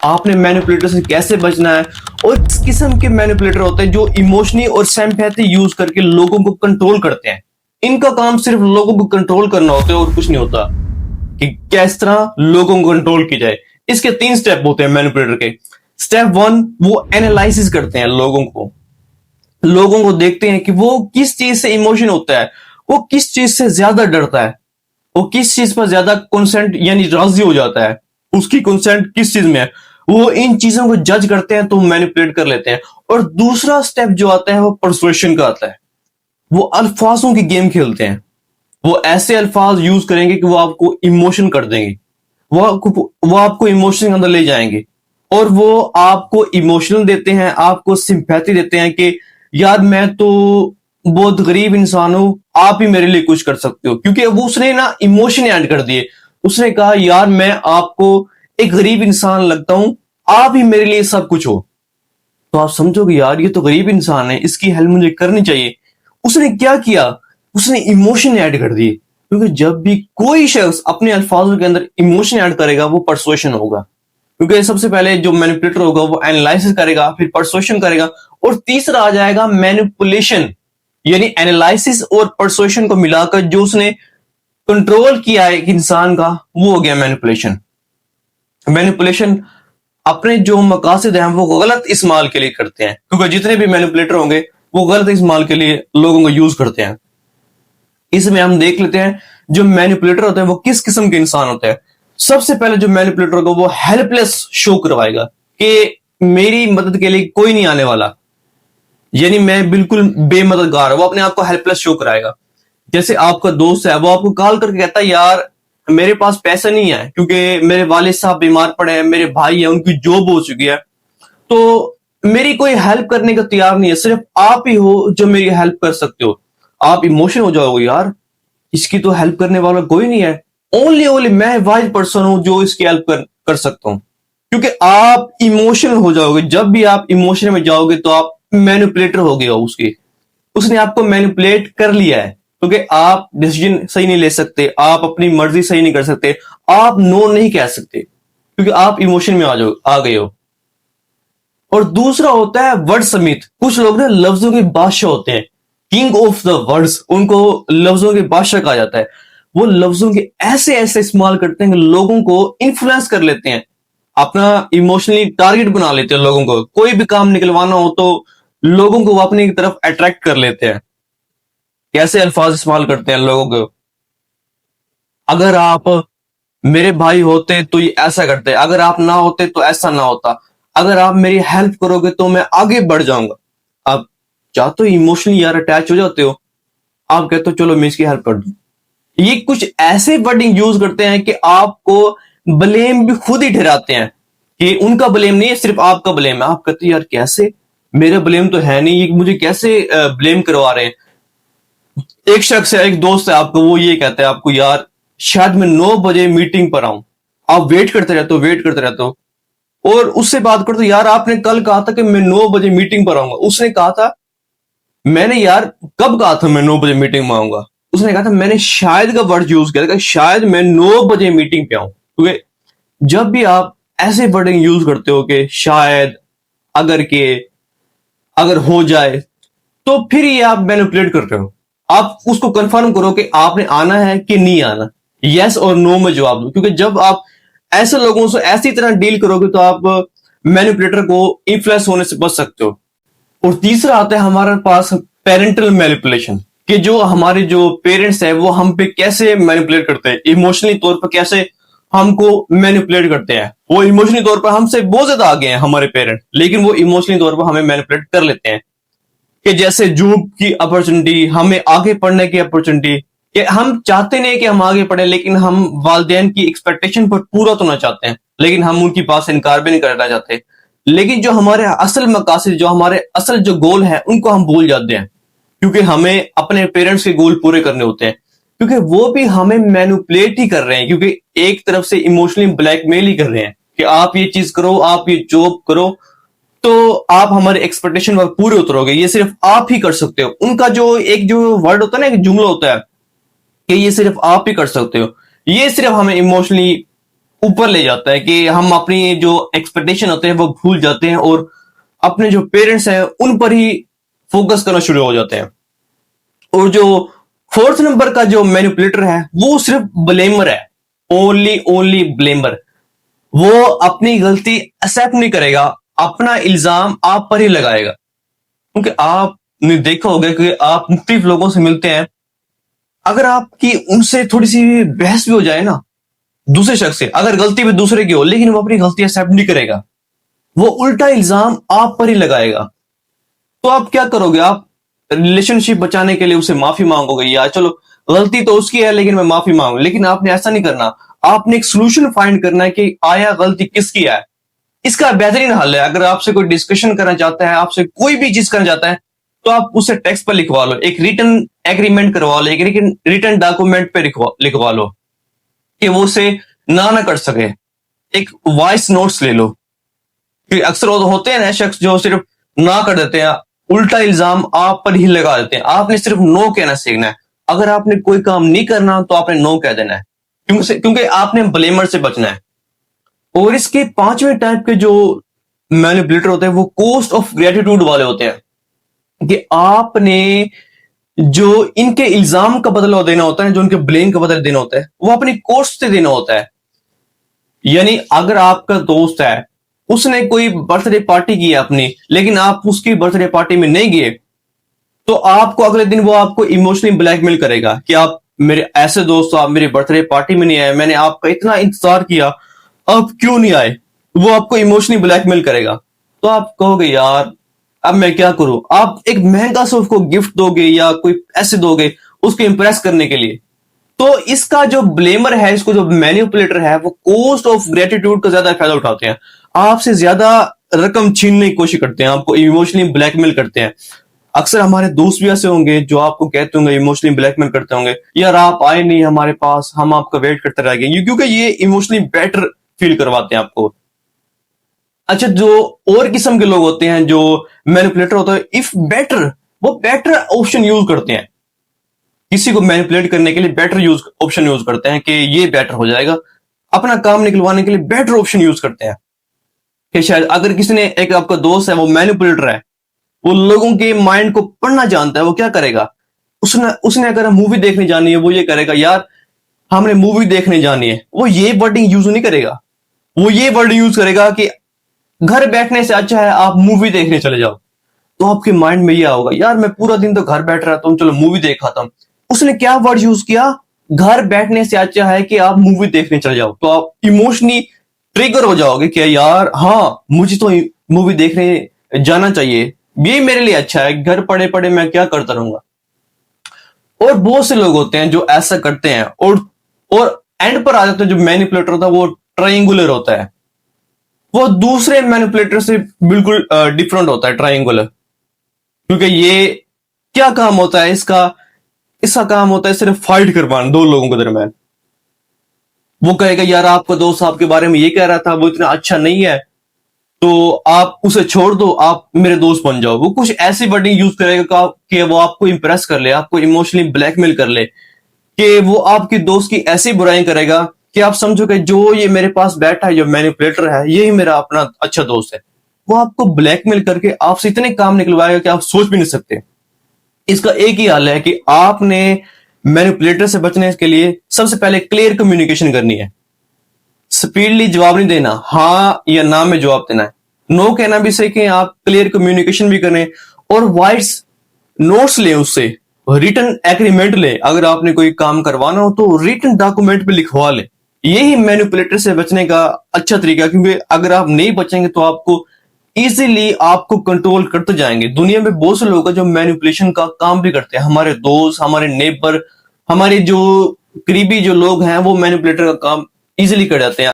आपने मैनिपुलेटर से कैसे बचना है। और इस किस्म के मैनिपुलेटर होते हैं जो इमोशनली और सिंपैथी यूज करके लोगों को कंट्रोल करते हैं। इनका काम सिर्फ लोगों को कंट्रोल करना होता है और कुछ नहीं होता कि किस तरह लोगों को कंट्रोल की जाए। इसके 3 स्टेप होते हैं मैनिपुलेटर के। स्टेप 1, वो एनालिसिस करते हैं लोगों को देखते हैं कि वो किस चीज से इमोशन होता है, वो किस चीज से ज्यादा डरता है, वो किस चीज पर ज्यादा कंसेंट यानी राजी हो जाता है, उसकी कंसेंट किस चीज में है। वो इन चीजों को जज करते हैं तो मैनिपुलेट कर लेते हैं। और दूसरा स्टेप जो आता है वो परसुएशन का आता है। वो अल्फाजों की गेम खेलते हैं। वो ऐसे अल्फाज यूज करेंगे कि वो आपको इमोशन कर देंगे, वो आपको इमोशन के अंदर ले जाएंगे। और वो आपको इमोशनल देते हैं, आपको सिंपैथी देते हैं कि यार मैं तो बहुत गरीब इंसान हूं, आप ही मेरे लिए कुछ कर सकते हो। क्योंकि अब उसने ना इमोशन ऐड कर दिए। उसने कहा यार मैं आपको एक गरीब इंसान लगता हूं, आप ही मेरे लिए सब कुछ हो। तो आप समझोगे यार ये तो गरीब इंसान है, इसकी हेल्प मुझे करनी चाहिए। उसने क्या किया, उसने इमोशन ऐड कर दिए। क्योंकि जब भी कोई शख्स अपने अल्फाजों के अंदर इमोशन ऐड करेगा वो परसुएशन होगा। क्योंकि सबसे पहले जो मैनिपुलेटर होगा वो एनालिसिस करेगा, फिर परसुएशन करेगा, और तीसरा आ जाएगा मैनिपुलेशन। यानी एनालिसिस और परसुएशन को मिलाकर जो उसने कंट्रोल किया है एक इंसान का, वो हो गया मैनिपुलेशन। मैनिपुलेशन अपने जो मकासद हैं वो गलत इस्तेमाल के लिए करते हैं। क्योंकि जितने भी मैनिपुलेटर होंगे वो गलत इस्तेमाल के लिए लोगों को यूज करते हैं। इसमें हम देख लेते हैं जो मैनिपुलेटर होते हैं वो किस किस्म के इंसान होते हैं। सबसे पहले जो मैनिपुलेटर होगा वो हेल्पलेस शो करवाएगा कि मेरी मदद के लिए कोई नहीं आने वाला, यानी मैं बिल्कुल बेमददगार। वो अपने आप को हेल्पलेस शो कराएगा। जैसे आपका दोस्त है, वो आपको कॉल करके कहता है यार मेरे पास पैसा नहीं है क्योंकि मेरे वालिद साहब बीमार पड़े हैं, मेरे भाई है उनकी जॉब हो चुकी है, तो मेरी कोई हेल्प करने का तैयार नहीं है, सिर्फ आप ही हो जो मेरी हेल्प कर सकते हो। आप इमोशन हो जाओगे यार, इसकी तो हेल्प करने वाला कोई नहीं है, ओनली मैं वाइज पर्सन हूं जो इसकी हेल्प कर सकता हूं। क्योंकि आप इमोशनल हो जाओगे। जब भी आप इमोशन में जाओगे तो आप मैनिपुलेटर हो गए हो उसके। उसने आपको मैनिपुलेट कर लिया है। क्योंकि आप डिसीजन सही नहीं ले सकते, आप अपनी मर्जी सही नहीं कर सकते, आप नो नहीं कह सकते क्योंकि आप इमोशन में आ गए हो। और दूसरा होता है वर्ड समित। कुछ लोग ना लफ्जों के बादशाह होते हैं, किंग ऑफ द वर्ड्स, उनको लफ्जों के बादशाह कहा जाता है। वो लफ्जों के ऐसे ऐसे इस्तेमाल करते हैं कि लोगों को इन्फ्लुएंस कर लेते हैं, अपना इमोशनली टारगेट बना लेते हैं। लोगों को कोई भी काम निकलवाना हो तो लोगों को वो अपनी तरफ अट्रैक्ट कर लेते हैं। कैसे अल्फाज इस्तेमाल करते हैं लोगों को, अगर आप मेरे भाई होते तो ये ऐसा करते, अगर आप ना होते तो ऐसा ना होता, अगर आप मेरी हेल्प करोगे तो मैं आगे बढ़ जाऊंगा। आप चाहते हो इमोशनली यार अटैच हो जाते हो, आप कहते हो चलो मैं इसकी हेल्प कर दूं। ये कुछ ऐसे वर्डिंग यूज करते हैं कि आपको ब्लेम भी खुद ही ठहराते हैं कि उनका ब्लेम नहीं है, सिर्फ आपका ब्लेम है। आप कहते हो यार कैसे, मेरा ब्लेम तो है नहीं, ये मुझे कैसे ब्लेम करवा रहे हैं। एक शख्स है, एक दोस्त है आपको, वो ये कहता है आपको यार शायद मैं 9 बजे मीटिंग पर आऊं, आप वेट करते रहते हो। और उससे बात करते यार आपने कल कहा था कि मैं 9 बजे मीटिंग पर आऊंगा। उसने कहा था, मैंने यार कब कहा था मैं 9 बजे मीटिंग में आऊंगा। उसने कहा था मैंने शायद का वर्ड यूज किया था, शायद मैं 9 बजे मीटिंग पे आऊं। क्योंकि जब भी आप ऐसे वर्डिंग यूज करते हो कि शायद, अगर के, अगर हो जाए, तो फिर ये आप मैनिपुलेट कर रहे हो। आप उसको कंफर्म करो कि आपने आना है कि नहीं आना, यस और नो में जवाब दो। क्योंकि जब आप ऐसे लोगों से ऐसी तरह डील करोगे तो आप मैनिपुलेटर को इन्फ्लुएंस होने से बच सकते हो। और तीसरा आता है हमारे पास पेरेंटल मैनिपुलेशन, कि जो हमारे जो पेरेंट्स है वो हम पे कैसे मैनिपुलेट करते हैं, इमोशनली तौर पर कैसे हमको मैनिपुलेट करते हैं। वो इमोशनली तौर पर हमसे बहुत ज्यादा आगे हैं हमारे पेरेंट, लेकिन वो इमोशनली तौर पर हमें मैनिपुलेट कर लेते हैं। कि जैसे जॉब की अपॉर्चुनिटी, हमें आगे पढ़ने की अपॉर्चुनिटी, कि हम चाहते नहीं कि हम आगे पढ़े, लेकिन हम वालिदैन की एक्सपेक्टेशन पर पूरा तो ना चाहते हैं, लेकिन हम उनकी बात से इनकार भी नहीं करना चाहते। लेकिन जो हमारे असल मकासद, जो हमारे असल जो गोल है, उनको हम भूल जाते हैं। क्योंकि हमें अपने पेरेंट्स के गोल पूरे करने होते हैं। क्योंकि वो भी हमें मैनिपुलेट ही कर रहे हैं, क्योंकि एक तरफ से इमोशनली ब्लैकमेल ही कर रहे हैं कि आप ये चीज करो, आप ये जॉब करो, तो आप हमारे एक्सपेक्टेशन पर पूरे उतरोगे, ये सिर्फ आप ही कर सकते हो। उनका जो एक जो वर्ड होता है ना, एक जुमला होता है कि ये सिर्फ आप ही कर सकते हो, ये सिर्फ हमें इमोशनली ऊपर ले जाता है कि हम अपनी जो एक्सपेक्टेशन होते हैं वो भूल जाते हैं और अपने जो पेरेंट्स हैं उन पर ही फोकस करना शुरू हो जाते हैं। और जो फोर्थ नंबर का जो मैनिपुलेटर है वो सिर्फ ब्लेमर है, ओनली ओनली ब्लेमर। वो अपनी गलती एक्सेप्ट नहीं करेगा, अपना इल्जाम आप पर ही लगाएगा। क्योंकि आपने देखा होगा कि आप मुख्तलिफ लोगों से मिलते हैं, अगर आपकी उनसे थोड़ी सी बहस भी हो जाए ना दूसरे शख्स से, अगर गलती भी दूसरे की हो लेकिन वो अपनी गलती एक्सेप्ट नहीं करेगा, वो उल्टा इल्जाम आप पर ही लगाएगा। तो आप क्या करोगे? आप रिलेशनशिप बचाने के लिए उसे माफी मांगोगे, या चलो गलती तो उसकी है लेकिन मैं माफी मांगू, लेकिन आपने ऐसा नहीं करना। आपने एक सोल्यूशन फाइंड करना है कि आया गलती किसकी है। इसका बेहतरीन हल है, अगर आपसे कोई डिस्कशन करना चाहता है, आपसे कोई भी चीज करना चाहता है, तो आप उसे टेक्स्ट पर लिखवा लो, एक रिटन एग्रीमेंट करवा लो, एक रिटन डॉक्यूमेंट पे लिखवा लो कि वो उसे ना कर सके। एक वॉइस नोट्स ले लो, कि अक्सर वो होते हैं ना शख्स जो सिर्फ ना कर देते हैं, उल्टा इल्जाम आप पर ही लगा देते हैं। आपने सिर्फ नो कहना सीखना है। अगर आपने कोई काम नहीं करना तो आपने नो कह देना है, क्योंकि आपने ब्लेमर से बचना है। और इसके पांचवें टाइप के जो मैनिपुलेटर होते हैं वो कॉस्ट ऑफ ग्रेटिट्यूड वाले होते हैं, कि आपने जो इनके इल्जाम का बदला देना होता है, जो इनके ब्लेम का बदला देना होता है, वो अपनी कॉस्ट से देना होता है। यानी अगर आपका दोस्त है, उसने कोई बर्थडे पार्टी की है अपनी, लेकिन आप उसकी बर्थडे पार्टी में नहीं गए, तो आपको अगले दिन वो आपको इमोशनली ब्लैकमेल करेगा कि आप मेरे ऐसे दोस्त, आप मेरी बर्थडे पार्टी में नहीं आए, मैंने आपका इतना इंतजार किया, आप क्यों नहीं आए। वो आपको इमोशनली ब्लैकमेल करेगा। तो आप कहोगे यार अब मैं क्या करूं। आप एक महंगा सा उसको गिफ्ट दोगे या कोई पैसे दोगे उसको इंप्रेस करने के लिए। तो इसका जो ब्लेमर है, इसको जो मैनिपुलेटर है, वो कॉस्ट ऑफ ग्रेटिट्यूड का ज्यादा फायदा उठाते हैं। आपसे ज्यादा रकम छीनने की कोशिश करते हैं, आपको इमोशनली ब्लैकमेल करते हैं। अक्सर हमारे दोस्त भी ऐसे होंगे जो आपको कहते होंगे, इमोशनली ब्लैकमेल करते होंगे, यार आप आए नहीं हमारे पास, हम आपका वेट करते रह गए, क्योंकि ये इमोशनली बेटर फील करवाते हैं आपको। अच्छा, जो और किस्म के लोग होते हैं जो मैनिपुलेटर होते हैं, इफ बेटर, वो बेटर ऑप्शन यूज करते हैं। किसी को मैनिपुलेट करने के लिए बेटर ऑप्शन यूज करते हैं कि ये बेटर हो जाएगा, अपना काम निकलवाने के लिए बेटर ऑप्शन यूज करते हैं। कि शायद अगर किसी ने, एक आपका दोस्त है वो मैनिपुलेटर है, वो लोगों के माइंड को पढ़ना जानता है, वो क्या करेगा, उसने अगर मूवी देखने जानी है, वो ये करेगा यार हमने मूवी देखने जानी है, वो ये वर्डिंग यूज नहीं करेगा। वो ये वर्ड यूज करेगा कि घर बैठने से अच्छा है आप मूवी देखने चले जाओ। तो आपके माइंड में ये होगा, यार मैं पूरा दिन तो घर बैठ रहा हूं, चलो मूवी देख आता हूं। उसने क्या वर्ड यूज किया, घर बैठने से अच्छा है कि आप मूवी देखने चले जाओ। तो आप इमोशनली ट्रिगर हो जाओगे कि यार हाँ मुझे तो मूवी देखने जाना चाहिए, ये मेरे लिए अच्छा है, घर पड़े पड़े मैं क्या करता रहूंगा। और बहुत से लोग होते हैं जो ऐसा करते हैं, और एंड पर आ जाते हैं जो मैनिपुलेटर होता है वो ट्रायंगुलर होता है। वो दूसरे मैनिपुलेटर से बिल्कुल डिफरेंट होता है ट्रायंगुलर, क्योंकि ये क्या काम होता है इसका काम होता है सिर्फ फाइट करवाना दो लोगों के दरमियान। वो कहेगा यार आपका दोस्त आपके बारे में ये कह रहा था, वो इतना अच्छा नहीं है, तो आप उसे छोड़ दो, आप मेरे दोस्त बन जाओ। वो कुछ ऐसी वर्डिंग यूज करेगा कि वो आपको इंप्रेस कर ले, आपको इमोशनली ब्लैकमेल कर ले, कि वो आपकी दोस्त की ऐसी बुराई करेगा कि आप समझो कि जो ये मेरे पास बैठा है, जो मैनिपुलेटर है, यही मेरा अपना अच्छा दोस्त है। वो आपको ब्लैकमेल करके आपसे इतने काम निकलवाएगा कि आप सोच भी नहीं सकते। इसका एक ही हल है कि आपने मैनिपुलेटर से बचने के लिए सबसे पहले क्लियर कम्युनिकेशन करनी है। स्पीडली जवाब नहीं देना, हाँ या ना में जवाब देना है। नो कहना भी सीखें आप, क्लियर कम्युनिकेशन भी करें, और वॉइस नोट्स लें, उससे रिटन एग्रीमेंट लें। अगर आपने कोई काम करवाना हो तो रिटन डॉक्यूमेंट पे लिखवा लें। यही मैनिपुलेटर से बचने का अच्छा तरीका, क्योंकि अगर आप नहीं बचेंगे तो आपको इजीली आपको कंट्रोल करते जाएंगे। दुनिया में बहुत से लोग हैं जो मैनिपुलेशन का काम भी करते हैं, हमारे दोस्त, हमारे नेबर, हमारे जो करीबी जो लोग हैं, वो मैनिपुलेटर का काम इजीली कर जाते हैं।